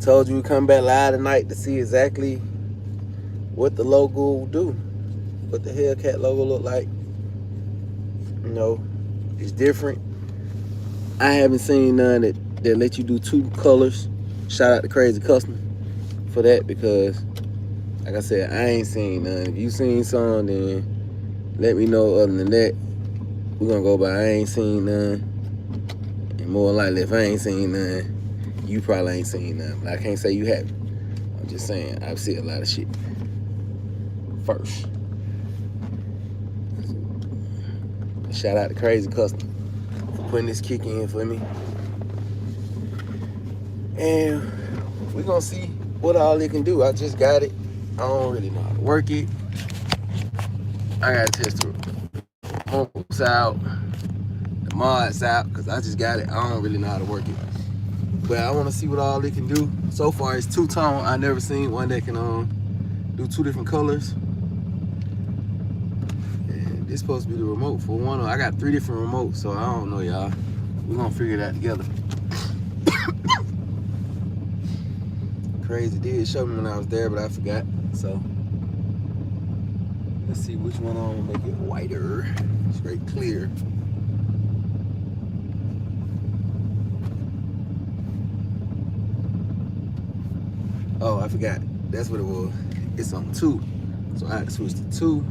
Told you we come back live tonight to see exactly what the logo will do. What the Hellcat logo look like. You know, it's different. I haven't seen none that let you do two colors. Shout out to Crazy Custom for that because, like I said, I ain't seen none. If you seen some, then let me know. Other than that, we're gonna go by I ain't seen none. And more likely, if I ain't seen none, you probably ain't seen none. But I can't say you haven't. I'm just saying I've seen a lot of shit first. Shout out to Crazy Custom for putting this kick in for me. And we're gonna see what all it can do. I just got it. I don't really know how to work it. I gotta test the remotes out, the mods out, because I just got it. I don't really know how to work it. But I wanna see what all it can do. So far it's two-tone. I never seen one that can do two different colors. And this supposed to be the remote for one. I got 3 different remotes, so I don't know, y'all. We're gonna figure that together. Crazy did show me when I was there, but I forgot. So let's see which one I'm gonna make it whiter, straight clear. Oh, I forgot. That's what it was. It's on 2, so I had to switch to 2.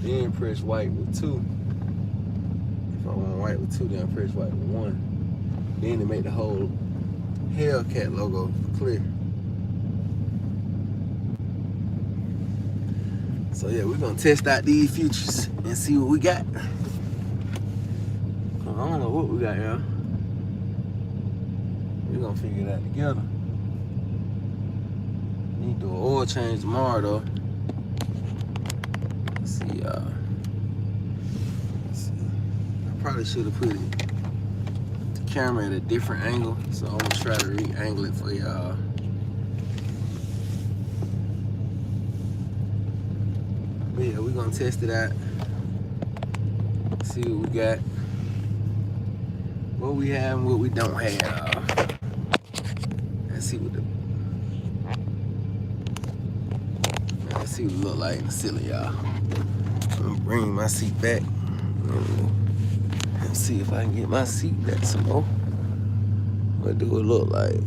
Then press white with 2. If I want white with 2, then I press white with 1. Then to make the whole Hellcat logo clear. So yeah, we're gonna test out these futures and see what we got. I don't know what we got, y'all. We're gonna figure that together. Need to do an oil change tomorrow though. Let's see, I probably should have put the camera at a different angle, so I'm gonna try to re-angle it for y'all. But yeah, we're gonna test it out. See what we got. What we have and what we don't have. Let's see what it look like in the ceiling, y'all. I'm gonna bring my seat back. Let's see if I can get my seat back some more. What do it look like?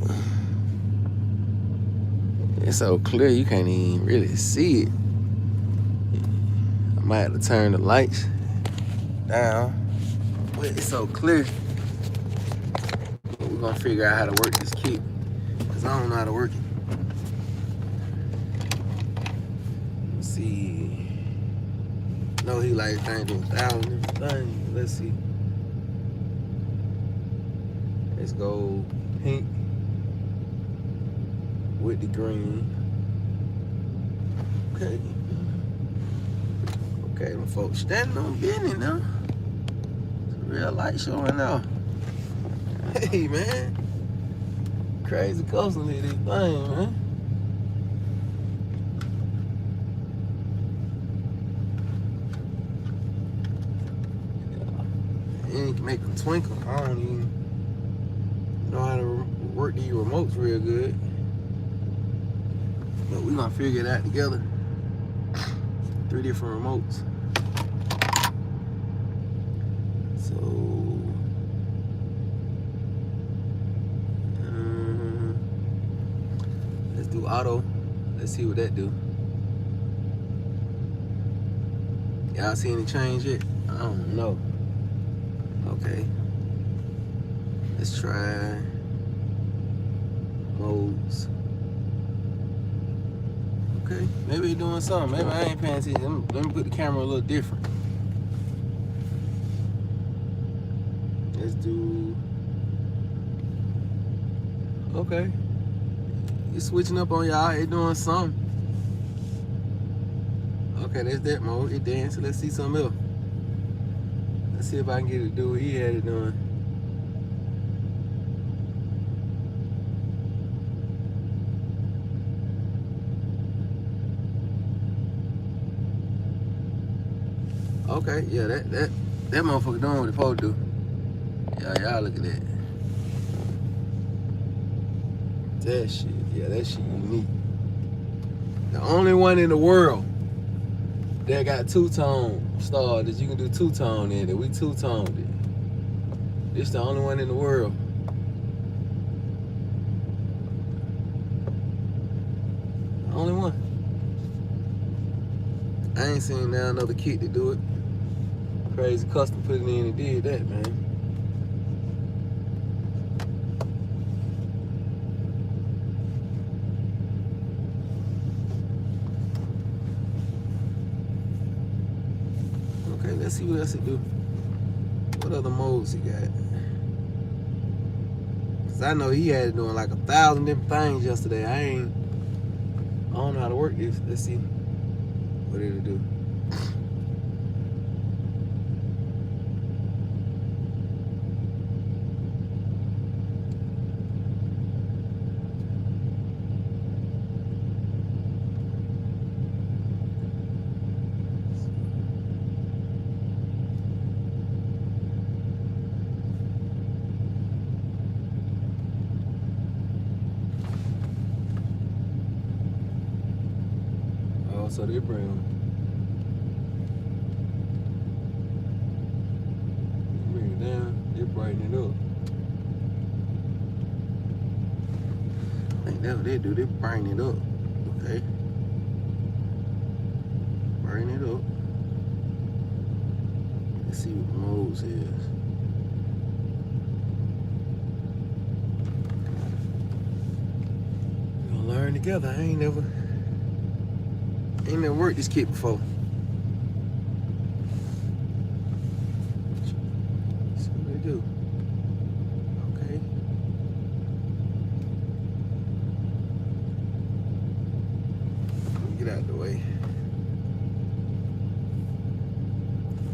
It's so clear you can't even really see it. I might have to turn the lights down. But it's so clear. But we're gonna figure out how to work this kit. Cause I don't know how to work it. Let's see. No, he like things to 1,000 different things. Let's see. Let's go pink with the green. Okay. Okay, them folks standing on business now. It's a real light showing now. Hey, man. Crazy Custom hit this thing, man. Yeah. You can make them twinkle. I don't even know how to work these remotes real good. But we're gonna figure that together. 3 different remotes. So let's do auto. Let's see what that do. Y'all see any change yet? I don't know. Okay. Let's try modes. Okay, maybe he's doing something. Maybe I ain't paying attention. Let me put the camera a little different. Let's do. Okay. It's switching up on y'all. It's doing something. Okay, that's that mode. It dancing. Let's see something else. Let's see if I can get it to do what he had it doing. Okay, yeah, that motherfucker doing what it's supposed to do. Yeah, y'all look at that. That shit, yeah, that shit unique. The only one in the world that got two-tone star that you can do two-tone in, that we two-toned it. It's the only one in the world. The only one. I ain't seen now another kit to do it. Crazy Custom put it in and did that, man. Okay, let's see what else it do. What other modes he got? Cause I know he had it doing like 1,000 different things yesterday. I don't know how to work this. Let's see what it'll do. So they bring it down, they brighten it up. I think that's what they do, they brighten it up. Okay. Brighten it up. Let's see what the modes is. We're gonna learn together. I ain't never worked this kit before. See what they do. Okay. Let me get out of the way.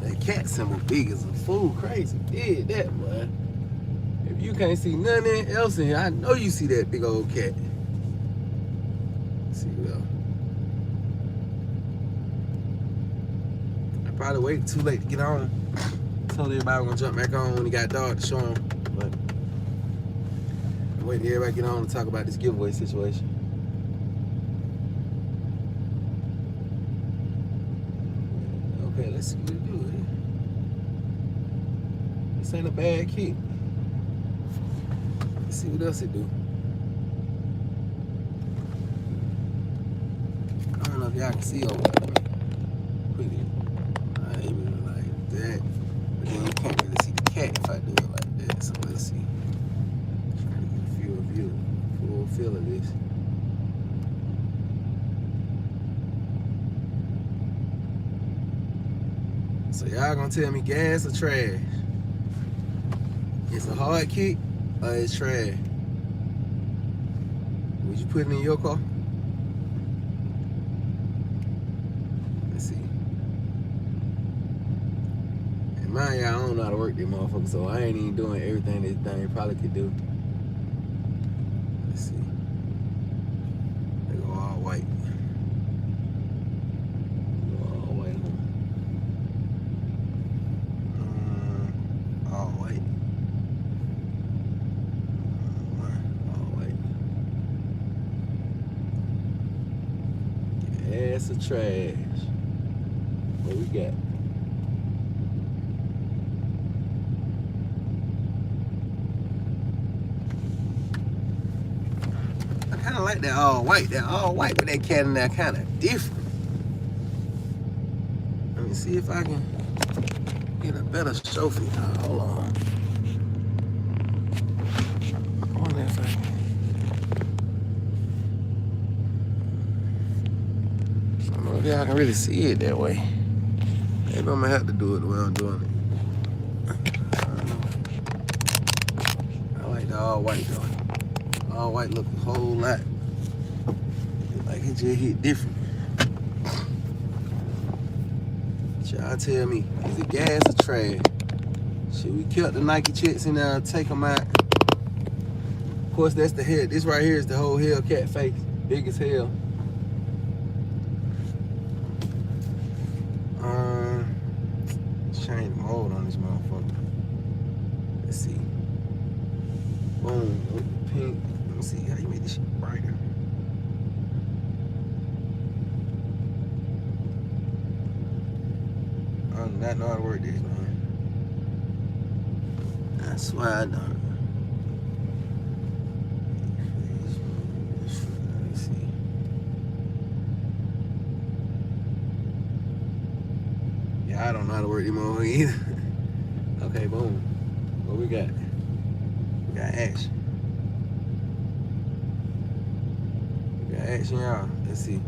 That cat symbol big as a fool. Crazy. Did that, boy. If you can't see nothing else in here, I know you see that big old cat. Let's see what else. Probably waited too late to get on. Told everybody we're gonna jump back on when he got dark to show him. But I'm waiting till everybody get on to talk about this giveaway situation. Okay, let's see what it do here. This ain't a bad kit. Let's see what else it do. I don't know if y'all can see over there. That, but then you can't really see the cat if I do it like that. So let's see. Trying to get a full feel of this. So y'all gonna tell me gas or trash? It's a hard kick or it's trash? Would you put it in your car? Mind y'all, I don't know how to work this motherfucker, so I ain't even doing everything this thing probably could do. Let's see. They go all white. Go all white. All white. All white. Gas or trash? What we got? I like that all white with that cat in there kind of different. Let me see if I can get a better show for you. Hold on. I wonder if I can. I don't know if y'all can really see it that way. Maybe I'm gonna have to do it the way I'm doing it. I don't know. I like the all white though. All white look a whole lot. Like it just hit different. Y'all tell me, is it gas or trash? Should we kill the Nike checks and take them out? Of course, that's the head. This right here is the whole Hellcat face. Big as hell. Change the mode on this motherfucker. Let's see. Boom. Pink. Let me see how you make this shit brighter. I do not know how to work this, man. I swear I don't. Let me see. Yeah, I don't know how to work this motherfucker either. Okay, boom. What we got? We got action. We got action, y'all. Let's see.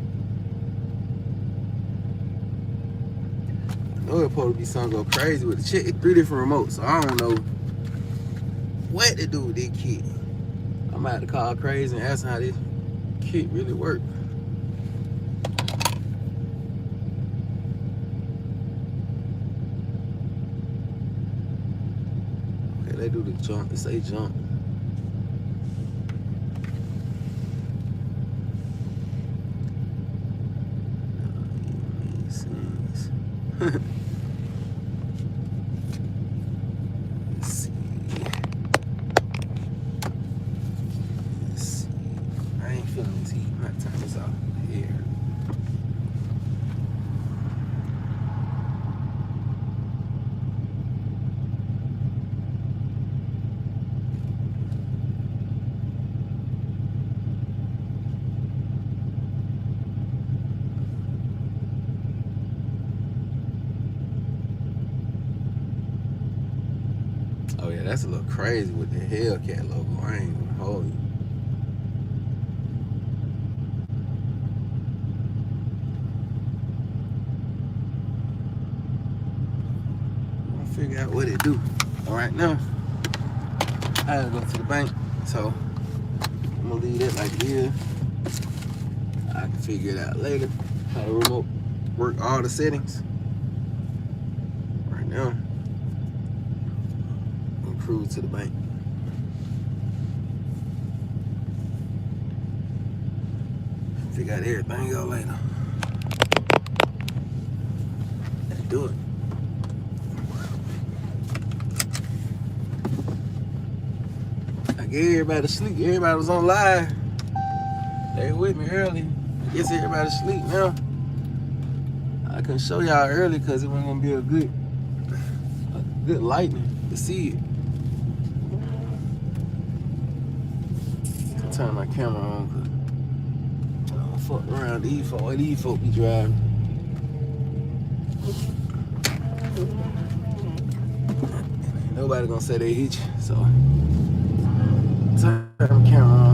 I know it's supposed to be something go crazy with the shit. It's 3 different remotes, so I don't know what to do with this kit. I'm about to call crazy and ask how this kit really works. Okay, they do the jump. They say jump. Makes sense. Let's see. I ain't feeling this heat. I'm gonna turn this off here. Oh yeah, that's a little crazy with the Hellcat logo. I ain't gonna hold you. I'm gonna figure out what it do. All right now, I gotta go to the bank, so I'm gonna leave that like this. I can figure it out later. How the remote work all the settings. Right now, I'm gonna cruise to the bank. Figure out everything out later. Let's do it. I gave everybody sleep. Everybody was on live. They with me early. I guess everybody's asleep now. I couldn't show y'all early because it wasn't gonna be a good lightning to see it. I'll turn my camera on because I don't fuck around these folk be driving. Ain't nobody gonna say they hit you, so turn the camera on.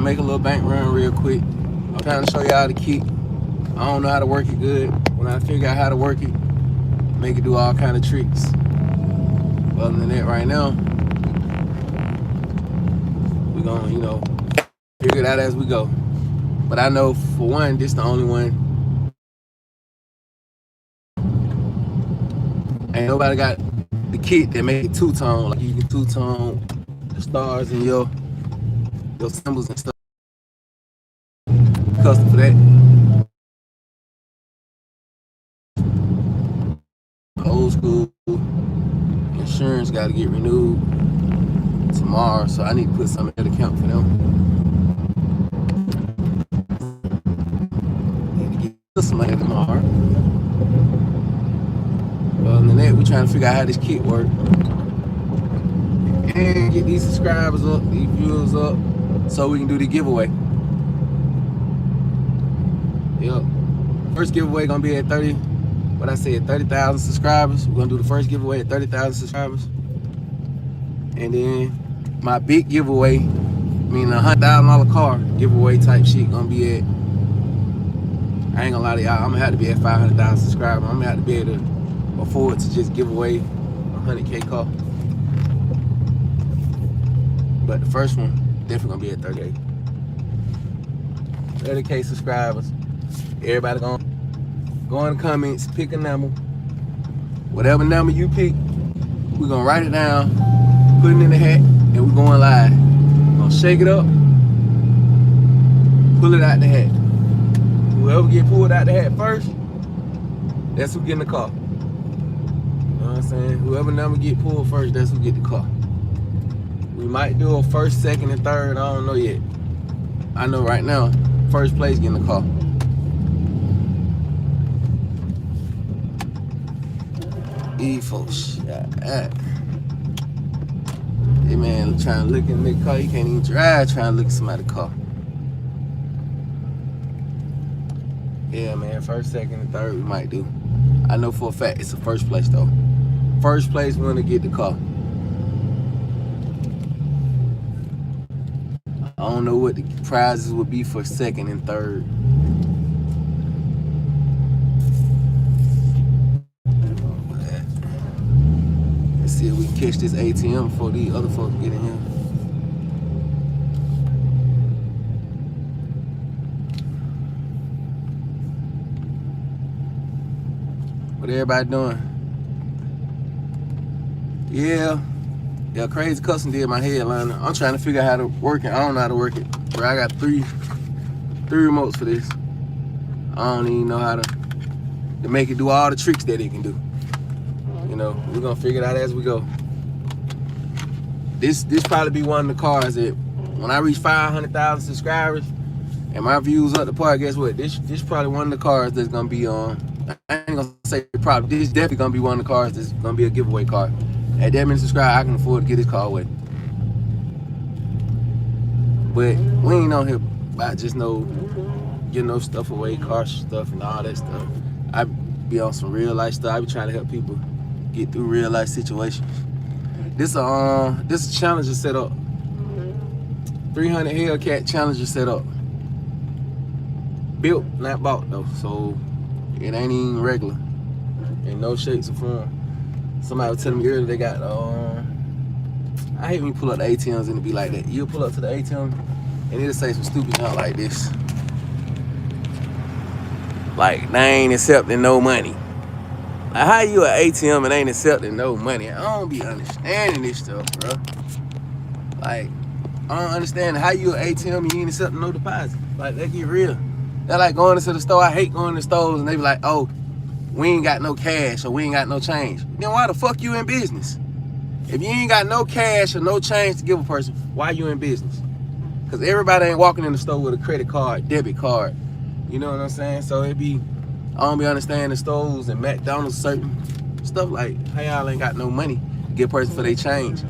Make a little bank run real quick. I'm trying to show y'all the kit. I don't know how to work it good. When I figure out how to work it, make it do all kind of tricks. Other than that, right now, we're gonna, figure it out as we go. But I know for one, this the only one. Ain't nobody got the kit that make it two-tone. Like you can two-tone the stars and your symbols and stuff. Custom for that. Old school insurance got to get renewed tomorrow, so I need to put some in the account for them. Need to get some money tomorrow. Other than that, we're trying to figure out how this kit works and get these subscribers up, these viewers up, so we can do the giveaway. Yep. First giveaway gonna be at 30,000 subscribers. We're gonna do the first giveaway at 30,000 subscribers. And then my big giveaway, meaning $100,000 car giveaway type shit, gonna be at, I ain't gonna lie to y'all, I'm gonna have to be at 500,000 subscribers. I'm gonna have to be able to afford to just give away a 100K car. But the first one, definitely gonna be at 30K subscribers. Everybody gonna go in the comments, pick a number. Whatever number you pick, we're gonna write it down, put it in the hat, and we're going live. We're gonna shake it up, pull it out the hat. Whoever get pulled out the hat first, that's who getting the car. You know what I'm saying? Whoever number get pulled first, that's who get the car. We might do a first, second, and third. I don't know yet. I know right now, first place getting the car. E-folks. Yeah. Hey man, trying to look in the car, you can't even drive trying to look at somebody's car. Yeah man, first, second, and third we might do. I know for a fact it's the first place though. First place winner get the car. I don't know what the prizes would be for second and third. Let's see if we can catch this ATM before these other folks get in here. What everybody doing? Yeah, Crazy Custom did my headliner. I'm trying to figure out how to work it. I don't know how to work it. Bro, I got three remotes for this. I don't even know how to make it do all the tricks that it can do. You know, we're gonna figure it out as we go. This probably be one of the cars that when I reach 500,000 subscribers and my views up the part, guess what? This probably one of the cars that's gonna be on. I ain't gonna say probably. This definitely gonna be one of the cars that's gonna be a giveaway car. At that many subscribers, I can afford to get this car away. But we ain't on here about just getting stuff away, car stuff and all that stuff. I be on some real life stuff. I be trying to help people get through real life situations. This Challenger set up. 300 Hellcat Challenger set up. Built, not bought though, so it ain't even regular. In no shapes or form. Somebody was telling me earlier they got I hate when you pull up the ATMs and it be like that. You'll pull up to the ATM and it'll say some stupid junk like this. Like they ain't accepting no money. Like how you an ATM and ain't accepting no money? I don't be understanding this stuff, bro. Like I don't understand how you an ATM and you ain't accepting no deposit. Like that get real. They're like going into the store. I hate going to stores and they be like, oh, we ain't got no cash or we ain't got no change. Then why the fuck you in business? If you ain't got no cash or no change to give a person, why you in business? Because everybody ain't walking in the store with a credit card, debit card. You know what I'm saying? So it be, I don't be understanding the stores and McDonald's, certain stuff like, how y'all ain't got no money to give a person for their change.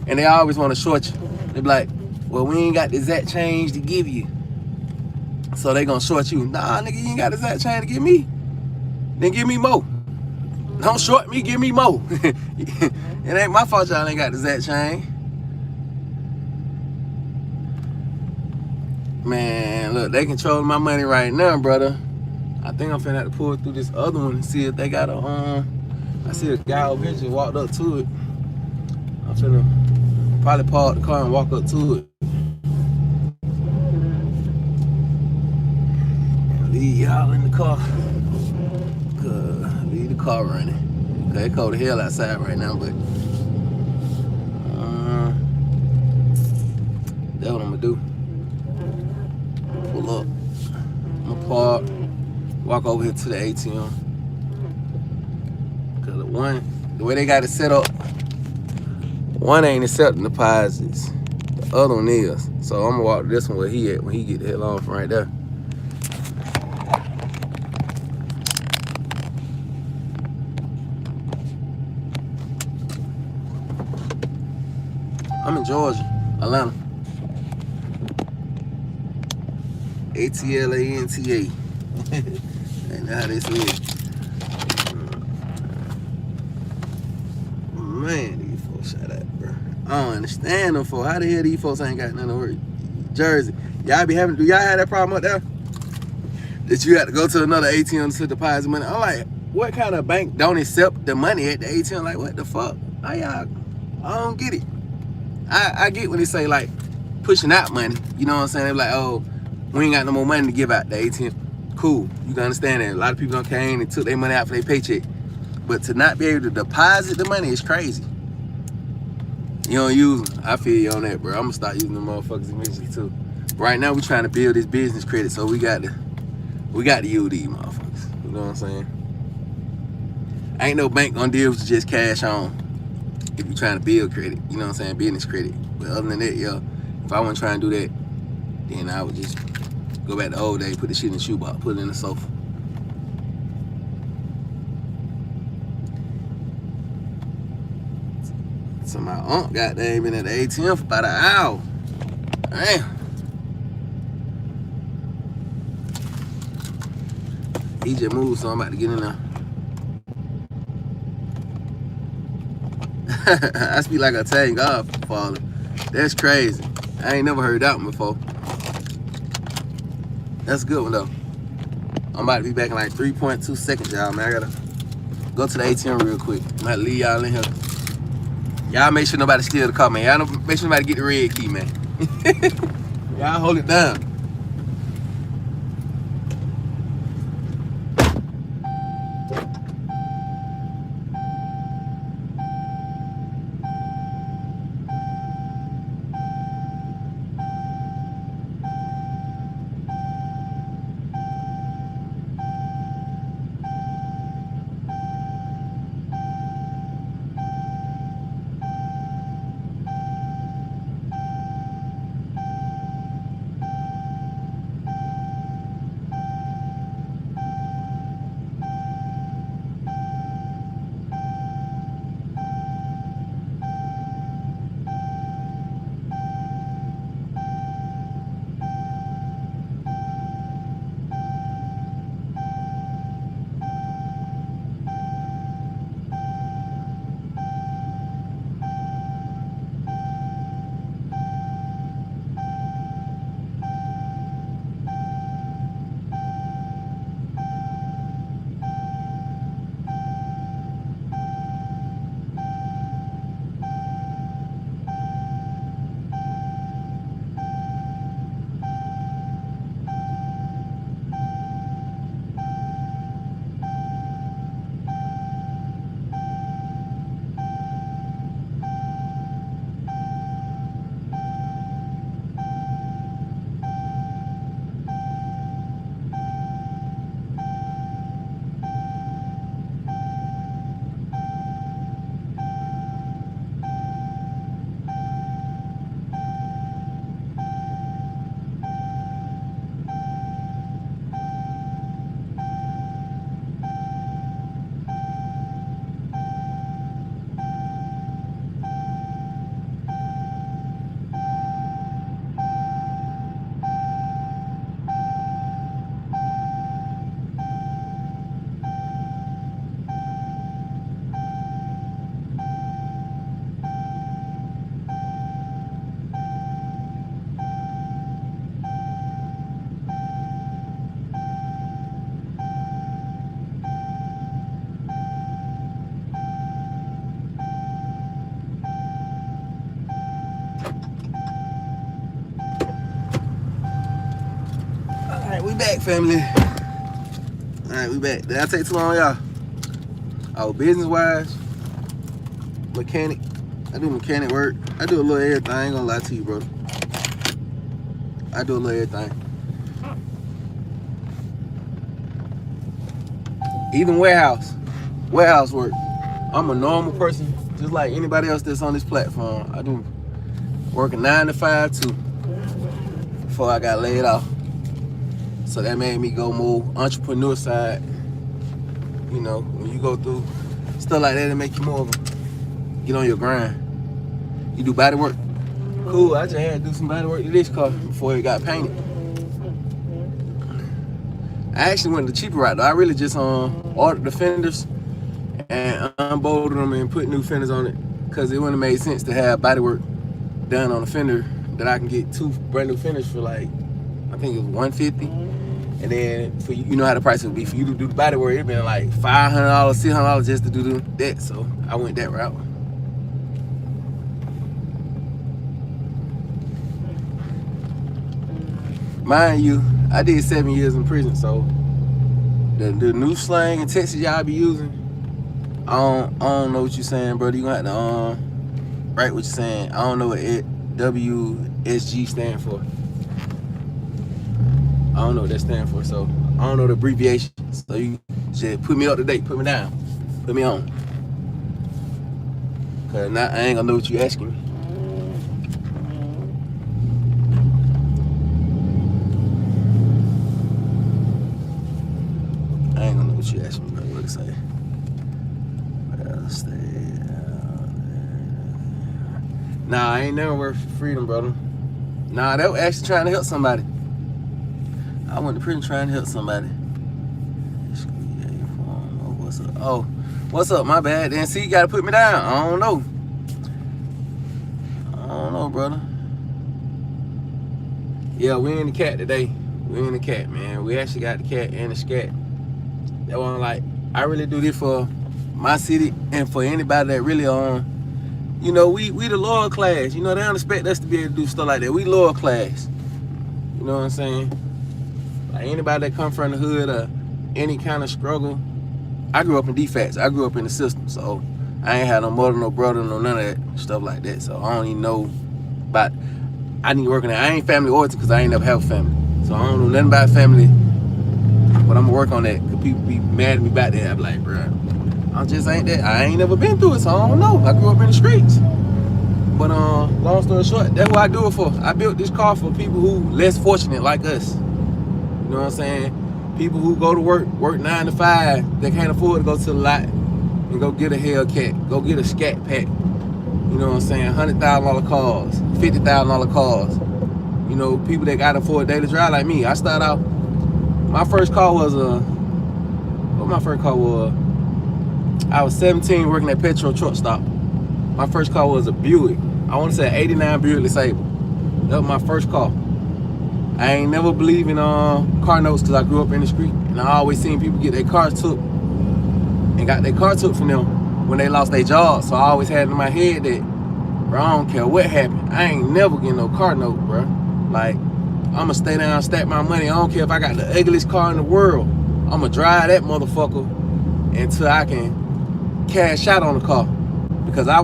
And they always want to short you. They be like, well, we ain't got the exact change to give you. So they gonna short you. Nah, nigga, you ain't got the exact change to give me. Then give me more. Don't short me, give me more. It ain't my fault y'all ain't got the exact change. Man, look, they controlling my money right now, brother. I think I'm finna have to pull through this other one and see if they got a, I see a guy over here just walked up to it. I'm finna probably park the car and walk up to it. Leave y'all in the car. Leave the car running. Okay, it's cold as hell outside right now, but that's what I'm gonna do. Pull up. I'm gonna park. Walk over here to the ATM. Cause the way they got it set up, one ain't accepting deposits. The other one is. So I'm gonna walk this one where he at when he get the hell on from right there. I'm in Georgia, Atlanta. ATLANTA. Ain't how they say it. Man, these folks shot at, bro. I don't understand them folks. How the hell these folks ain't got nothing to work? Jersey. Y'all be having, do y'all have that problem up there? That you got to go to another ATM to deposit money? I'm like, what kind of bank don't accept the money at the ATM? Like, what the fuck? How y'all? I don't get it. I get when they say like pushing out money, you know what I'm saying? They're like, oh, we ain't got no more money to give out the ATM. Cool, you can understand that. A lot of people done came and took their money out for their paycheck. But to not be able to deposit the money is crazy. You don't use them. I feel you on that, bro. I'm gonna start using them motherfuckers eventually too. Right now we trying to build this business credit, so we got to use these motherfuckers. You know what I'm saying? Ain't no bank gonna deal with just cash on if you're trying to build credit. You know what I'm saying? Business credit. But other than that, yeah, if I wasn't trying to do that, then I would just go back to old days, put the shit in the shoebox, put it in the sofa. So my aunt goddamn been at the ATM for about an hour. Damn. He just moved, so I'm about to get in there. I speak like a Italian Godfather. That's crazy. I ain't never heard that one before. That's a good one though. I'm about to be back in like 3.2 seconds, y'all, man. I gotta go to the ATM real quick. I'm about to leave y'all in here. Y'all make sure nobody steal the car, man. Y'all make sure nobody get the red key, man. Y'all hold it down. We back, family. All right, we back. Did I take too long, y'all? Oh, business-wise, mechanic. I do mechanic work. I do a little everything. I ain't gonna lie to you, bro. I do a little everything. Even warehouse work. I'm a normal person, just like anybody else that's on this platform. I do working 9 to 5 too before I got laid off. So that made me go more entrepreneur side. You know, when you go through stuff like that, it make you more of a get on your grind. You do body work. Cool, I just had to do some body work to this car before it got painted. I actually went the cheaper route though. I really just ordered the fenders and unbolted them and put new fenders on it, because it wouldn't have made sense to have body work done on a fender that I can get 2 brand new fenders for like, I think it was $150. And then for you know how the price would be for you to do the body work, it'd been like $500, $600 just to do that. So I went that route. Mind you, I did 7 years in prison, so the new slang in Texas y'all be using, I don't know what you're saying, brother. You gonna have to write what you're saying. I don't know what WSG stand for. I don't know what that stands for, so I don't know the abbreviation. So you just put me up to date, put me down. Put me on. Cause now I ain't gonna know what you asking me. I ain't gonna know what you asking me, brother. What to say? Nah, I ain't never worked for freedom, brother. Nah, that was actually trying to help somebody. I went to prison trying to help somebody. What's up? Oh, what's up? My bad. Then see, you gotta put me down. I don't know. I don't know, brother. Yeah, we in the cat today. We in the cat, man. We actually got the cat and the scat. That one, like, I really do this for my city and for anybody that really you know, we the lower class. You know, they don't expect us to be able to do stuff like that. We lower class. You know what I'm saying? Like anybody that come from the hood or any kind of struggle. I grew up in defects. I grew up in the system, so I ain't had no mother, no brother, no none of that stuff like that. So I don't even know about. I need to work on that. I ain't family oriented because I ain't never have a family, so I don't know nothing about family. But I'm gonna work on that. Cause people be mad at me about that. I'm like, bro, I just ain't that. I ain't never been through it, so I don't know. I grew up in the streets. But long story short, that's what I do it for. I built this car for people who less fortunate like us. You know what I'm saying? People who go to work 9 to 5, they can't afford to go to the lot and go get a Hellcat, go get a Scat Pack. You know what I'm saying? $100,000 cars, $50,000 cars. You know, people that got to afford a daily drive like me. I started out, my first car was I was 17 working at Petro truck stop. My first car was a Buick. I want to say 89 Buick LeSabre. That was my first car. I ain't never believed in car notes because I grew up in the street, and I always seen people get their cars took and got their car took from them when they lost their job. So I always had in my head that, bro, I don't care what happened. I ain't never getting no car note, bro. Like, I'ma stay down, stack my money. I don't care if I got the ugliest car in the world. I'ma drive that motherfucker until I can cash out on the car. Because I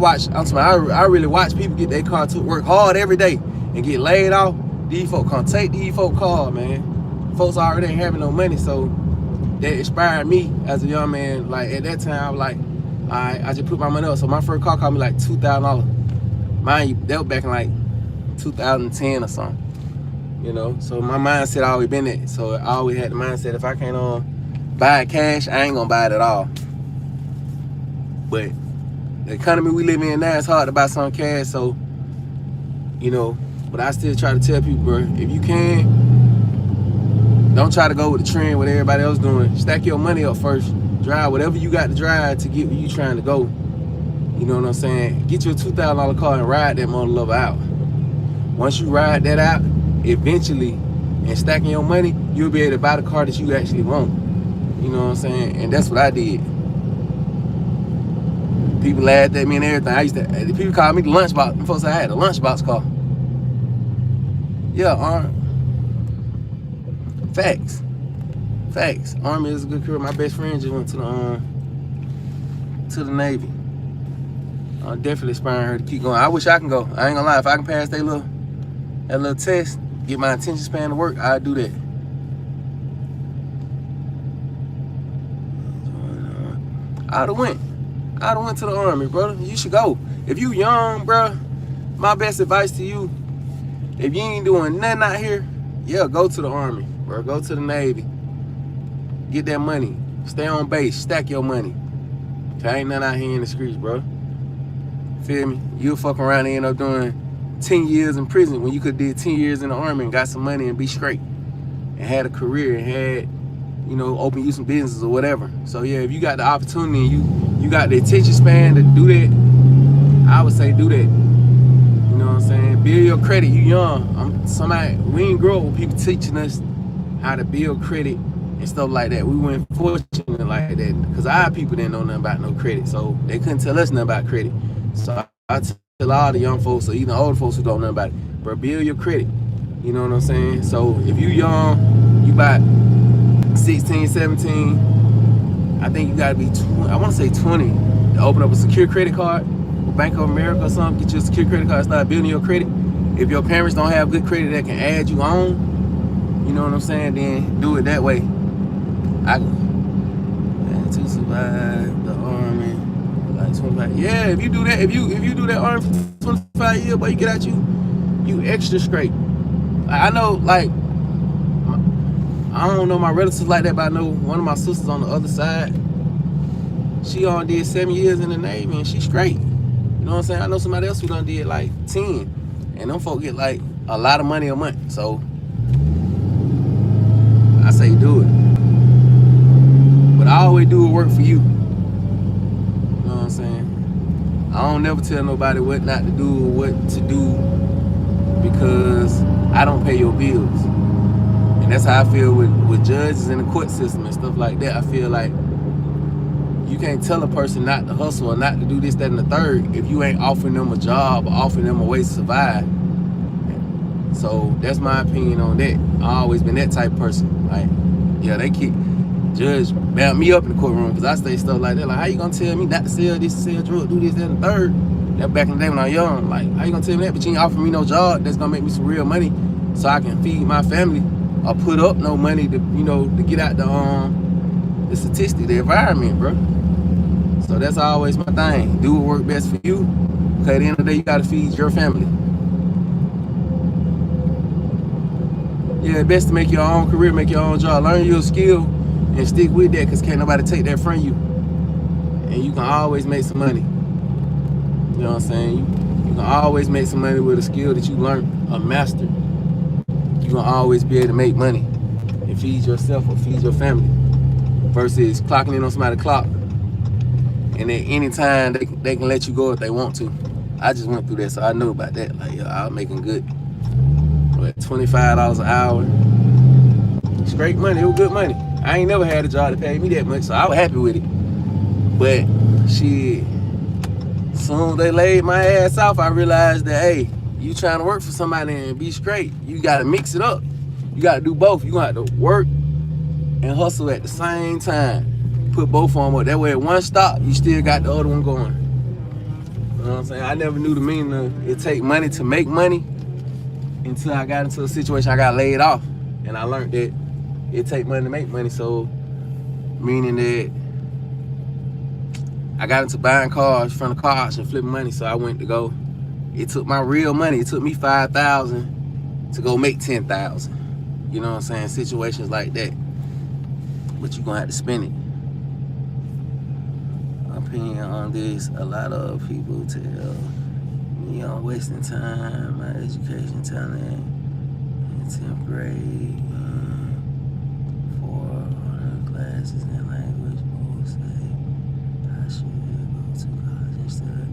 really watch people get their car took, work hard every day and get laid off. These folks can't take these folks' car, man. Folks already ain't having no money, so that inspired me as a young man. Like at that time, I was like, I just put my money up. So my first car cost me like $2,000. Mind you, that was back in like 2010 or something. You know, so my mindset always been that. So I always had the mindset if I can't buy it cash, I ain't gonna buy it at all. But the economy we live in now, it's hard to buy some cash. So, you know. But I still try to tell people, bro, if you can, don't try to go with the trend, what everybody else doing. Stack your money up first. Drive whatever you got to drive to get where you trying to go. You know what I'm saying? Get you a $2,000 car and ride that mother lover out. Once you ride that out, eventually, and stacking your money, you'll be able to buy the car that you actually want. You know what I'm saying? And that's what I did. People laughed at me and everything. People called me the lunchbox. Folks said I had a lunchbox car. Yeah, facts. Army is a good career. My best friend just went to the Navy. I'm definitely inspiring her to keep going. I wish I can go. I ain't gonna lie. If I can pass that little test, get my attention span to work, I'd do that. I'd have went to the Army, brother. You should go. If you young, bro, my best advice to you, if you ain't doing nothing out here, yeah, go to the Army, bro. Go to the Navy. Get that money. Stay on base. Stack your money. There ain't nothing out here in the streets, bro. Feel me? You'll fuck around and end up doing 10 years in prison when you could did 10 years in the Army and got some money and be straight. And had a career and had, you know, open you some businesses or whatever. So yeah, if you got the opportunity and you got the attention span to do that, I would say do that. You know what I'm saying? Build your credit. You young. We ain't grow up with people teaching us how to build credit and stuff like that. We weren't fortunate like that because our people didn't know nothing about no credit, so they couldn't tell us nothing about credit. So I tell all the young folks or even older folks who don't know about it, bro, build your credit. You know what I'm saying? So if you young, you about 16, 17, I think you gotta be 20, I wanna say 20 to open up a secure credit card with Bank of America or something, get you a secure credit card, start building your credit. If your parents don't have good credit that can add you on, you know what I'm saying, then do it that way. To survive the Army. 25. Yeah, if you do that, if you do that army for 25 years, but you get out, you extra straight. I know, like, I don't know my relatives like that, but I know one of my sisters on the other side. She on did 7 years in the Navy and she straight. You know what I'm saying? I know somebody else who done did like 10, and them folk get like a lot of money a month. So I say do it, but I always do work for you. You know what I'm saying? I don't never tell nobody what not to do or what to do because I don't pay your bills. And that's how I feel with judges in the court system and stuff like that. I feel like you can't tell a person not to hustle or not to do this, that, and the third if you ain't offering them a job or offering them a way to survive. So that's my opinion on that. I always been that type of person. Like, yeah, they keep judge bound me up in the courtroom because I say stuff like that. Like, how you gonna tell me not to sell this, sell drugs, do this, that, and the third? That back in the day when I was young. Like, how you gonna tell me that? But you ain't offering me no job that's gonna make me some real money so I can feed my family or put up no money to, you know, to get out the statistic, the environment, bro. So that's always my thing. Do what work best for you. Because at the end of the day, you gotta feed your family. Yeah, it's best to make your own career, make your own job. Learn your skill and stick with that because can't nobody take that from you. And you can always make some money. You know what I'm saying? You can always make some money with a skill that you learned or mastered. You can always be able to make money and feed yourself or feed your family versus clocking in on somebody's clock. And at any time, they can let you go if they want to. I just went through that, so I know about that. Like, yo, I was making good. But $25 an hour. Straight money. It was good money. I ain't never had a job to pay me that much, so I was happy with it. But, shit, soon as they laid my ass off, I realized that, hey, you trying to work for somebody and be straight, you got to mix it up. You got to do both. You going to have to work and hustle at the same time. Put both of them up. That way at one stop, you still got the other one going. You know what I'm saying? I never knew the meaning of it take money to make money until I got into a situation I got laid off. And I learned that it take money to make money. So, meaning that I got into buying cars from the car auction, flipping money. So I went to go. It took my real money. It took me $5,000 to go make $10,000. You know what I'm saying? Situations like that. But you're going to have to spend it. Opinion on this, a lot of people tell me I'm wasting time, my education, talent, in 10th grade, 400 classes in language, people say I should go to college instead.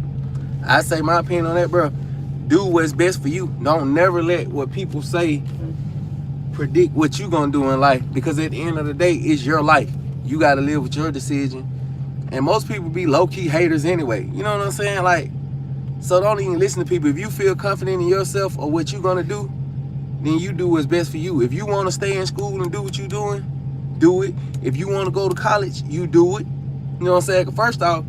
I say my opinion on that, bro. Do what's best for you. Don't never let what people say predict what you gonna do in life, because at the end of the day, it's your life. You gotta live with your decision. And most people be low-key haters anyway. You know what I'm saying? Like, so don't even listen to people. If you feel confident in yourself or what you're gonna do, then you do what's best for you. If you wanna stay in school and do what you're doing, do it. If you wanna go to college, you do it. You know what I'm saying? First off,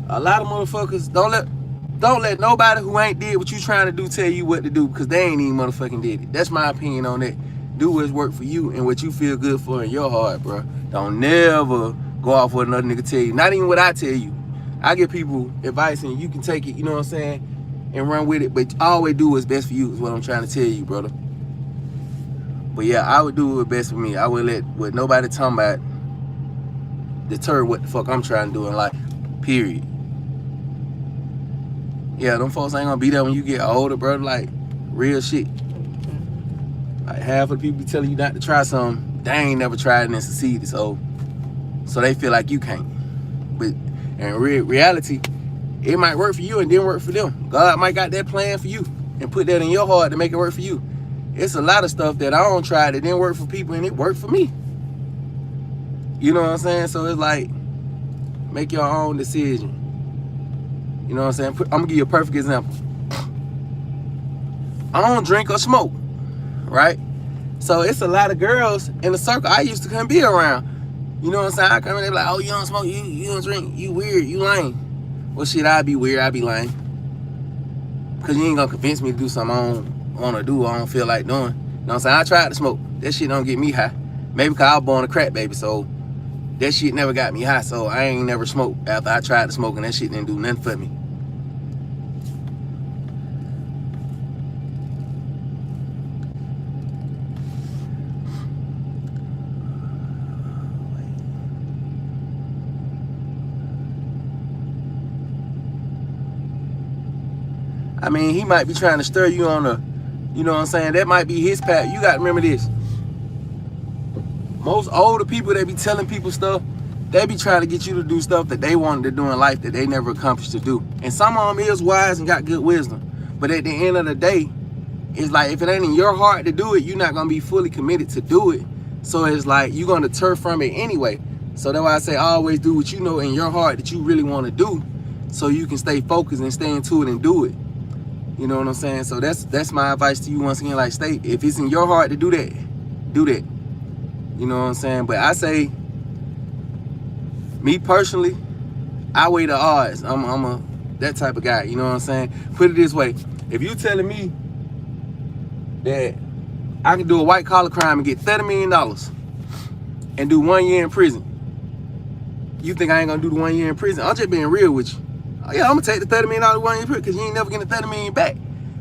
a lot of motherfuckers, don't let nobody who ain't did what you trying to do tell you what to do, because they ain't even motherfucking did it. That's my opinion on that. Do what's work for you and what you feel good for in your heart, bro. Don't never go off what another nigga tell you. Not even what I tell you. I give people advice and you can take it, you know what I'm saying, and run with it. But always do what's best for you is what I'm trying to tell you, brother. But yeah, I would do what's best for me. I wouldn't let what nobody talking about deter what the fuck I'm trying to do in life. Period. Yeah, them folks ain't gonna be there when you get older, brother. Like, real shit. Like, half of the people be telling you not to try something, they ain't never tried it and succeeded. So they feel like you can't. But in reality, it might work for you and didn't work for them. God might got that plan for you and put that in your heart to make it work for you. It's a lot of stuff that I don't try that didn't work for people and it worked for me. You know what I'm saying? So it's like, make your own decision. You know what I'm saying? I'm gonna give you a perfect example. I don't drink or smoke, right? So it's a lot of girls in the circle I used to come be around. You know what I'm saying? I come in, they be like, oh, you don't smoke, you don't drink, you weird, you lame. Well, shit, I be weird, I be lame. Because you ain't gonna convince me to do something I don't want to do, I don't feel like doing. You know what I'm saying? I tried to smoke. That shit don't get me high. Maybe because I was born a crack baby, so that shit never got me high, so I ain't never smoked after I tried to smoke, and that shit didn't do nothing for me. I mean, he might be trying to stir you on a, you know what I'm saying? That might be his path. You got to remember this. Most older people, they be telling people stuff, they be trying to get you to do stuff that they wanted to do in life that they never accomplished to do. And some of them is wise and got good wisdom. But at the end of the day, it's like, if it ain't in your heart to do it, you're not going to be fully committed to do it. So it's like, you're going to turn from it anyway. So that's why I say always do what you know in your heart that you really want to do, so you can stay focused and stay into it and do it. You know what I'm saying? So that's my advice to you once again. Like, stay, if it's in your heart to do that, do that. You know what I'm saying? But I say, me personally, I weigh the odds. I'm a that type of guy. You know what I'm saying? Put it this way: if you telling me that I can do a white collar crime and get $30 million and do 1 year in prison, you think I ain't gonna do the 1 year in prison? I'm just being real with you. Oh, yeah, I'm gonna take the $30 million 1 year in prison, because you ain't never getting the $30 million back.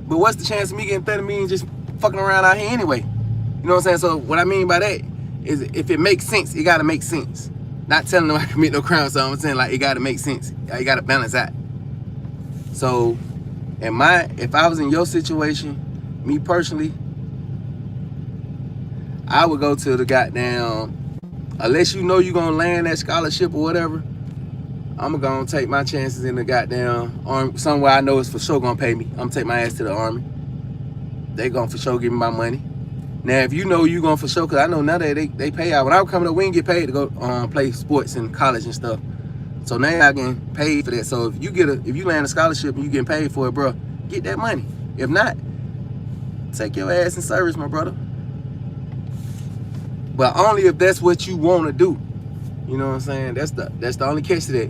But what's the chance of me getting $30 million just fucking around out here anyway? You know what I'm saying? So what I mean by that is, if it makes sense, it gotta make sense. Not telling them I commit no crime, so I'm saying, like, it gotta make sense. You gotta balance out. So, if I was in your situation, me personally, I would go to the goddamn, unless you know you're gonna land that scholarship or whatever, I'm gonna take my chances in the goddamn army, somewhere I know it's for sure gonna pay me. I'm gonna take my ass to the army. They gonna for sure give me my money. Now, if you know you gonna for sure, cause I know now that they pay out. When I was coming up, we didn't get paid to go play sports in college and stuff. So now I getting paid for that. So if you land a scholarship and you getting paid for it, bro, get that money. If not, take your ass in service, my brother. But only if that's what you want to do. You know what I'm saying? That's the only catch to that.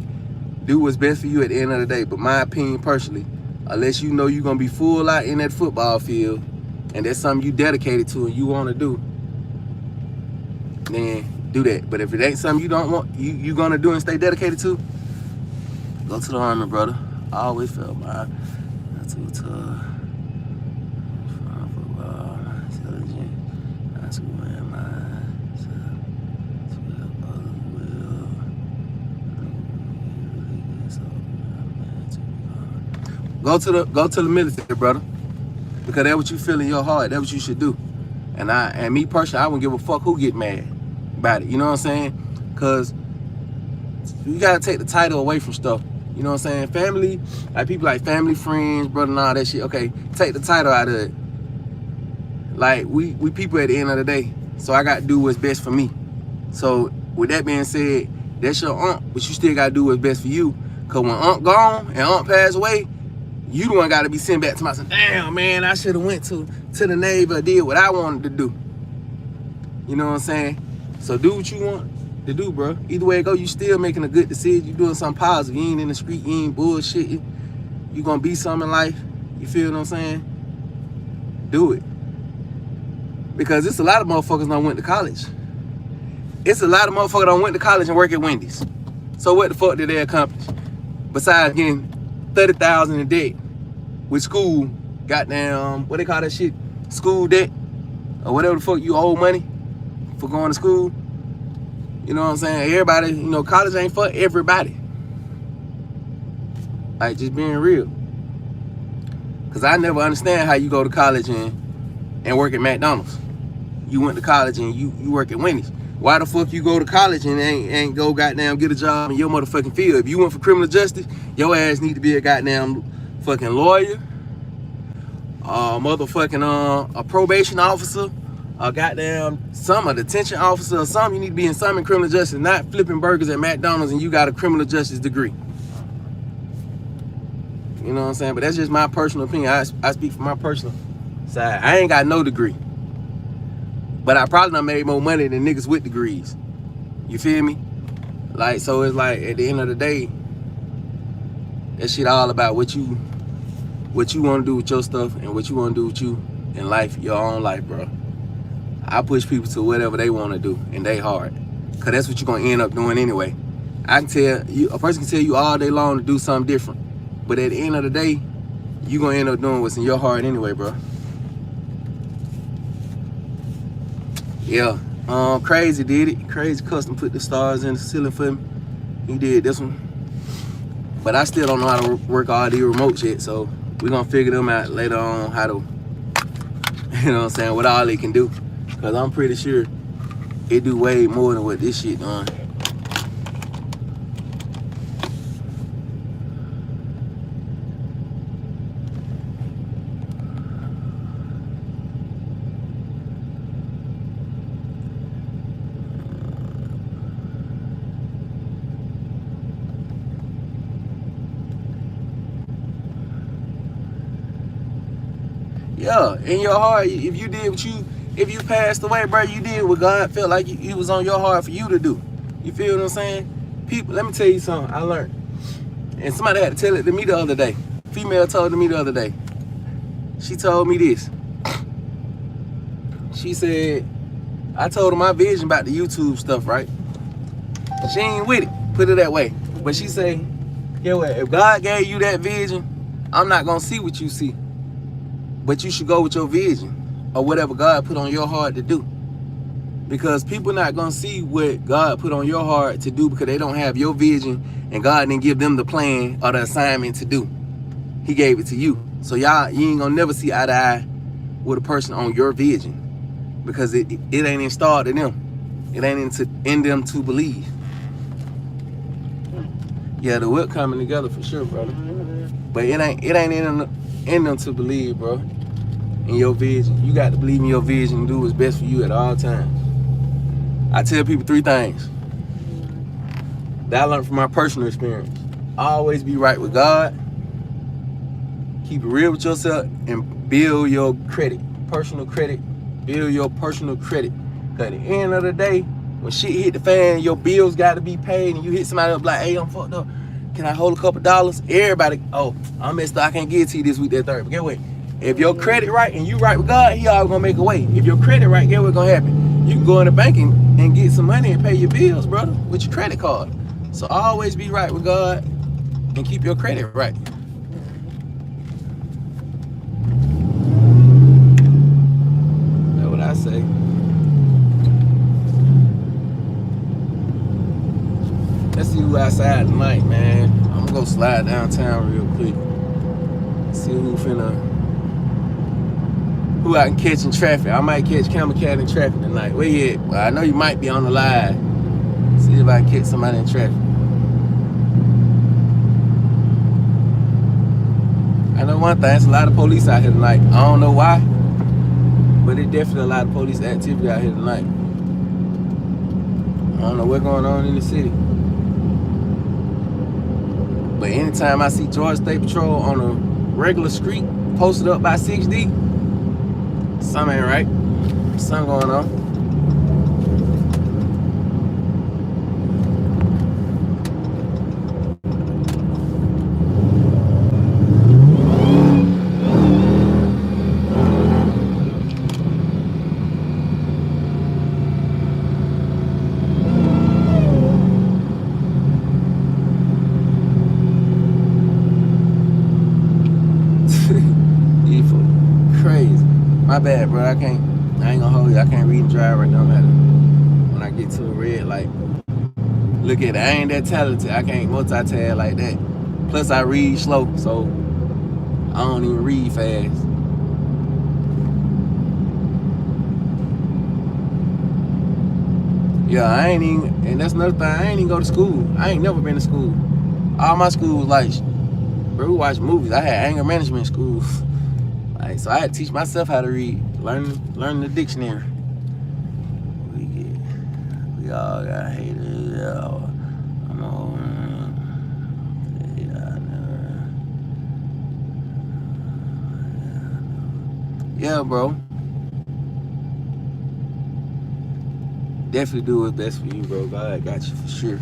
Do what's best for you at the end of the day. But my opinion personally, unless you know you're gonna be full out in that football field and that's something you dedicated to and you want to do, then do that. But if it ain't something you don't want, you gonna do and stay dedicated to, go to the army, brother. I always felt my Go to the military, brother, because that's what you feel in your heart. That's what you should do. And me personally, I wouldn't give a fuck who get mad about it. You know what I'm saying? Because you gotta take the title away from stuff. You know what I'm saying? Family, like people like family, friends, brother, and all that shit. Okay, take the title out of it. Like we people at the end of the day. So I gotta do what's best for me. So with that being said, that's your aunt, but you still gotta do what's best for you. Cause when aunt gone and aunt passed away, you the one got to be sent back to myself. Damn, man, I should have went to the Navy or did what I wanted to do. You know what I'm saying? So do what you want to do, bro. Either way it go, you still making a good decision. You doing something positive. You ain't in the street. You ain't bullshitting. You gonna be something in life. You feel what I'm saying? Do it. Because it's a lot of motherfuckers that went to college. It's a lot of motherfuckers that went to college and work at Wendy's. So what the fuck did they accomplish? Besides getting 30,000 in debt with school, goddamn, what they call that shit? School debt, or whatever the fuck you owe money for going to school. You know what I'm saying? Everybody, you know, college ain't for everybody. Like, just being real. Cause I never understand how you go to college and work at McDonald's. You went to college and you work at Wendy's. Why the fuck you go to college and ain't go goddamn get a job in your motherfucking field? If you went for criminal justice, your ass need to be a goddamn fucking lawyer, motherfucking a probation officer, a goddamn a detention officer or something. You need to be in something in criminal justice, not flipping burgers at McDonald's and you got a criminal justice degree. You know what I'm saying? But that's just my personal opinion. I speak from my personal side. I ain't got no degree. But I probably done made more money than niggas with degrees. You feel me? Like, so it's like, at the end of the day, that shit all about what you want to do with your stuff and what you want to do with you in life, your own life, bro. I push people to whatever they want to do, and they hard. Cause that's what you're gonna end up doing anyway. I can tell you, a person can tell you all day long to do something different, but at the end of the day, you're gonna end up doing what's in your heart anyway, bro. Yeah, Crazy did it. Crazy Custom put the stars in the ceiling for me. He did this one. But I still don't know how to work all these remotes yet, so we're gonna figure them out later on how to, you know what I'm saying, what all they can do. Cause I'm pretty sure it do way more than what this shit done. Yeah, in your heart, if you did what if you passed away, bro, you did what God felt like it was on your heart for you to do. You feel what I'm saying? People, let me tell you something I learned. And somebody had to tell it to me the other day. Female told it to me the other day. She told me this. She said, I told her my vision about the YouTube stuff, right? She ain't with it, put it that way. But she say, yeah, well, if God gave you that vision, I'm not gonna see what you see. But you should go with your vision or whatever God put on your heart to do. Because people not gonna see what God put on your heart to do because they don't have your vision and God didn't give them the plan or the assignment to do. He gave it to you. So you ain't gonna never see eye to eye with a person on your vision because it ain't installed in them. It ain't in them to believe. Yeah, the whip coming together for sure, brother. But it ain't in them to believe, bro, in your vision. You got to believe in your vision and do what's best for you at all times. I tell people 3 things that I learned from my personal experience. Always be right with God, keep it real with yourself, and build your credit, personal credit. Build your personal credit. Cause at the end of the day, when shit hit the fan, your bills got to be paid, and you hit somebody up like, hey, I'm fucked up. Can I hold a couple dollars? Everybody, oh, I'm messed up. I can't get to you this week, that third. But get what? If your credit right and you right with God, He always gonna make a way. If your credit right, get what's gonna happen? You can go in the bank and get some money and pay your bills, brother, with your credit card. So always be right with God and keep your credit right. That's what I say. Let's see who outside tonight, man. I'm gonna go slide downtown real quick. See who I can catch in traffic. I might catch Camel Cat in traffic tonight. Where you at? Well, I know you might be on the live. See if I can catch somebody in traffic. I know one thing, there's a lot of police out here tonight. I don't know why, but there's definitely a lot of police activity out here tonight. I don't know what's going on in the city. But anytime I see Georgia State Patrol on a regular street posted up by 6D, something ain't right. Something going on. My bad, bro. I ain't gonna hold you. I can't read and drive right now. When I get to a red light, look at it. I ain't that talented. I can't multitask like that. Plus, I read slow, so I don't even read fast. Yeah, I ain't even, and that's another thing. I ain't even go to school. I ain't never been to school. All my school was like, bro, we watch movies. I had anger management schools. So I had to teach myself how to read, learn the dictionary. We all got haters. Yeah, bro. Definitely do what's best for you, bro. God got you for sure.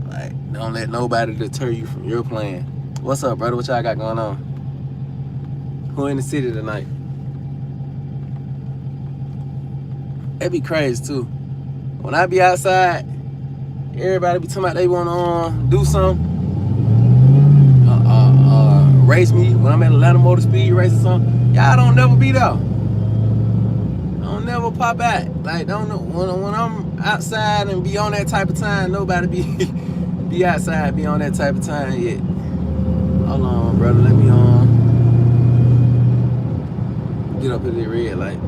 Like, don't let nobody deter you from your plan. What's up, brother? What y'all got going on? Who in the city tonight? That'd be crazy too. When I be outside, everybody be talking about they want to do something, race me. When I'm at Atlanta Motor Speed Race or something, y'all don't never be there. Don't never pop out. Like, don't know when I'm outside and be on that type of time, nobody be outside, be on that type of time yet. Hold on, brother. Let me get up at the red light.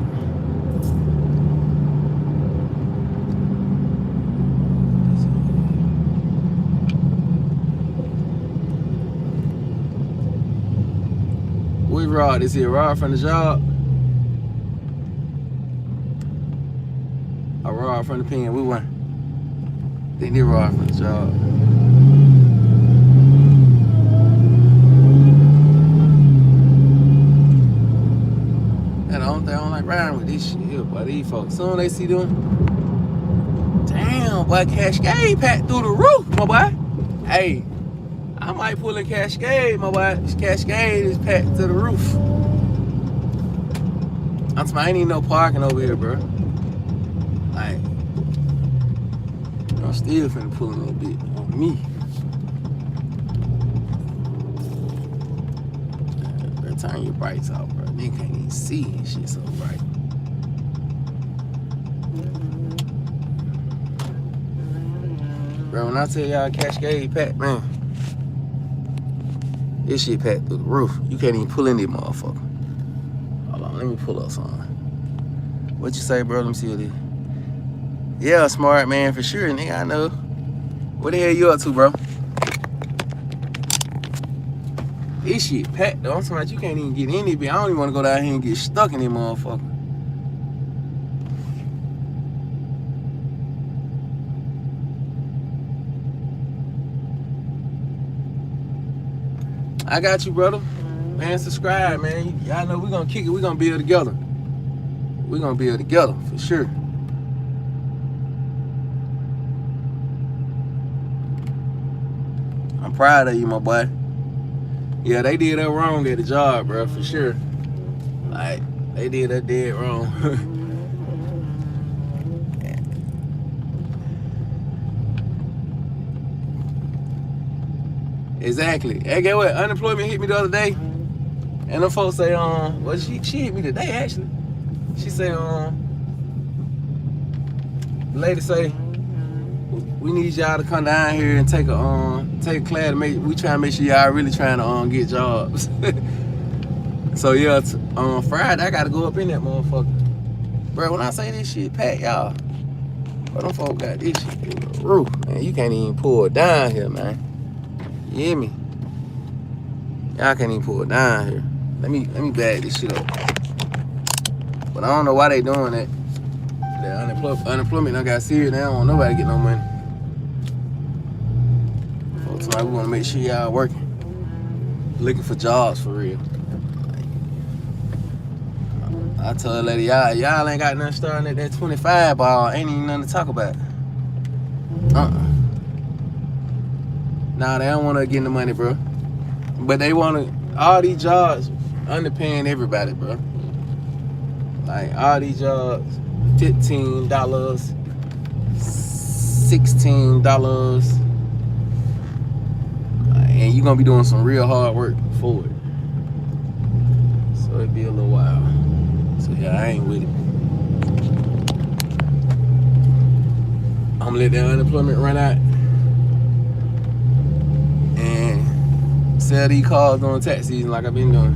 We Rod. This here Rod from the job. A Rod from the pen. We won. Think they Rod from the job. And I don't think I don't like riding with this shit here, boy. These folks, soon they see them. Damn, boy, Cascade packed through the roof, my boy. Hey, I might pull a Cascade, my boy. This Cascade is packed to the roof. I'm talking, I ain't even no parking over here, bro. Like, I'm still finna pull a little bit on me. Bro, turn your brights off, bro. They can't even see and shit so bright. Bro, when I tell y'all Cascade packed, man, this shit packed through the roof. You can't even pull in this motherfucker. Hold on, let me pull up something. What you say, bro? Let me see what it is. Yeah, smart man for sure, nigga. I know. What the hell you up to, bro? This shit packed though. I'm talking about you can't even get in it, but I don't even want to go down here and get stuck in this motherfucker. I got you, brother. Man, subscribe, man. Y'all know we're gonna kick it. We're gonna build together. We're gonna build together for sure. I'm proud of you, my boy. Yeah, they did that wrong at the job, bro, for sure. Like, they did that dead wrong. Exactly. Hey, guess what? Unemployment hit me the other day. And them folks say, well, she hit me today, actually. She say, the lady say, we need y'all to come down here and take a class to we trying to make sure y'all really trying to get jobs. So yeah, on Friday I gotta go up in that motherfucker. Bro, when I say this shit packed, y'all, but them folks got this shit through the roof, man. You can't even pull it down here, man. You hear me? Y'all can't even pull it down here. Let me bag this shit up. But I don't know why they doing that. The unemployment done got serious. They don't want nobody to get no money. Folks, like, we want to make sure y'all working, looking for jobs for real. I told the lady, y'all ain't got nothing starting at that 25 ball. Ain't even nothing to talk about. Nah, they don't want to get in the money, bro. But they want to, all these jobs underpaying everybody, bro. Like, all these jobs, $15, $16, and you're gonna be doing some real hard work for it. So it'd be a little while. So yeah, I ain't with it. I'm gonna let that unemployment run out and sell these cars during tax season like I've been doing.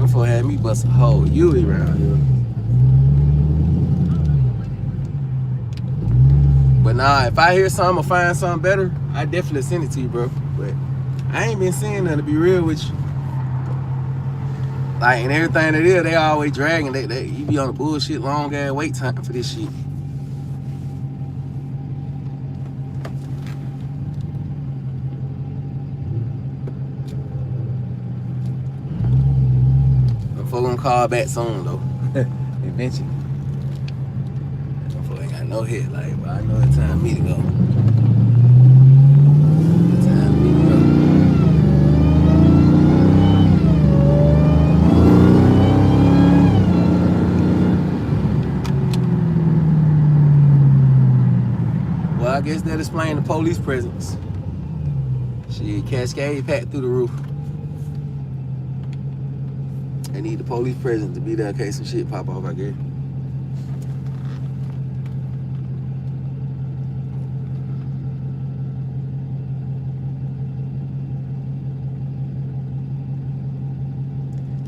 Before had me bust a whole Yui around here. But nah, if I hear something or find something better, I definitely send it to you, bro. But I ain't been seeing nothing, to be real with you. Like, and everything that is, they always dragging. You be on the bullshit, long ass wait time for this shit. Folks gonna call back soon though. Eventually. Folks ain't got no headlight, but I know it's time for me to go. It's time for me to go. I guess that explains the police presence. Shit, Cascade packed through the roof. They need the police presence to be there in case some shit pop off, I guess.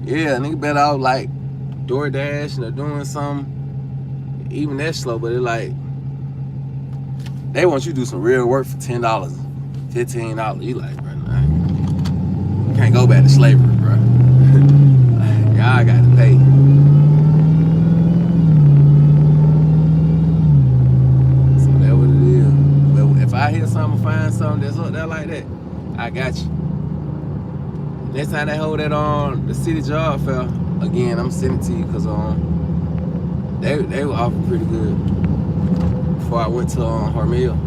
Yeah, nigga better out like DoorDash or doing something. Even that slow, but it like they want you to do some real work for $10, $15. You like, bro, nah, you can't go back to slavery, bro. Y'all got to pay. So that's what it is. But if I hear something, find something that's up there like that, I got you. Next time they hold that on the city job fair, again, I'm sending it to you because they were offering pretty good before I went to Hormel.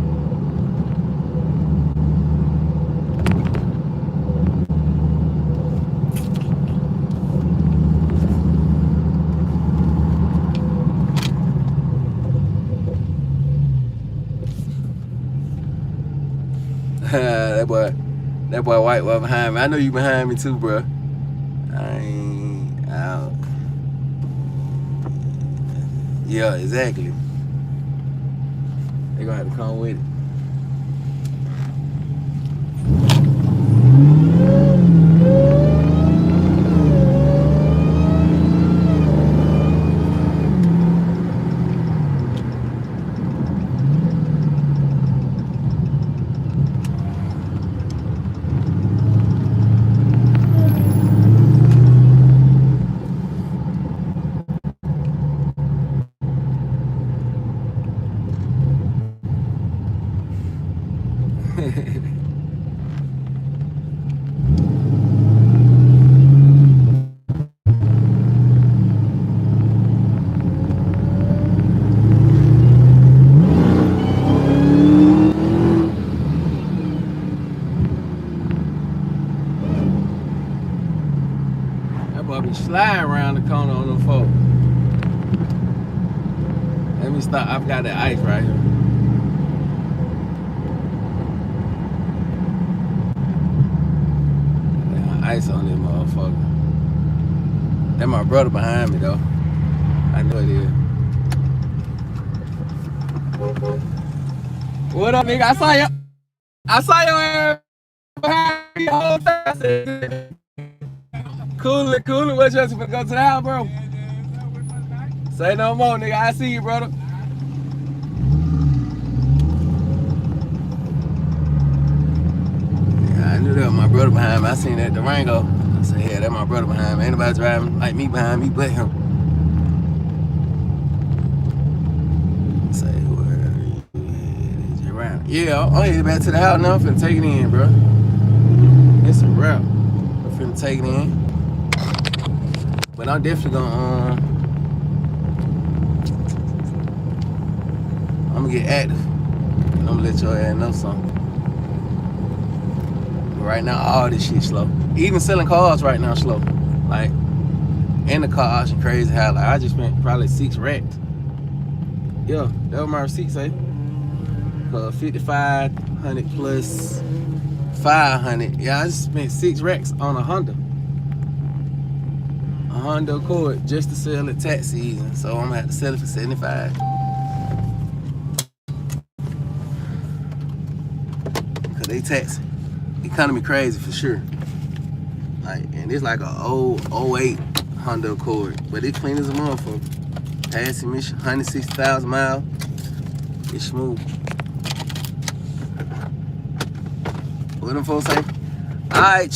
That boy White was behind me. I know you behind me too, bro. I ain't out. Yeah, exactly. They gonna have to come with it. Slide around the corner on them folks. Let me stop. I've got that ice right here. Ice on this motherfucker. That's my brother behind me though. I know it is. What up, nigga? I saw your ass behind me the whole time. I said, cool it. What you gonna go to the house, bro? Say no more, nigga. I see you, brother. Yeah, I knew that was my brother behind me. I seen that Durango. I said, yeah, that's my brother behind me. Ain't nobody driving like me behind me but him. Say, where are you headed around? Yeah, I'm headed back to the house now. I'm finna take it in, bro. It's a wrap. I'm finna take it in. But I'm definitely gonna I'm gonna get active. And I'm gonna let your ass know something. But right now, all this shit slow. Even selling cars right now slow. Like, and the car auction crazy how like I just spent probably 6 racks. Yeah, that was my receipt say. For 5,500 plus 500. Yeah, I just spent 6 racks on a Honda Accord just to sell it tax season. So I'm gonna have to sell it for 75. Cause they tax economy crazy for sure. Like, and it's like a old 08 Honda Accord, but it clean as a motherfucker. Pass emission, 160,000 miles. It's smooth. What them folks say? All right.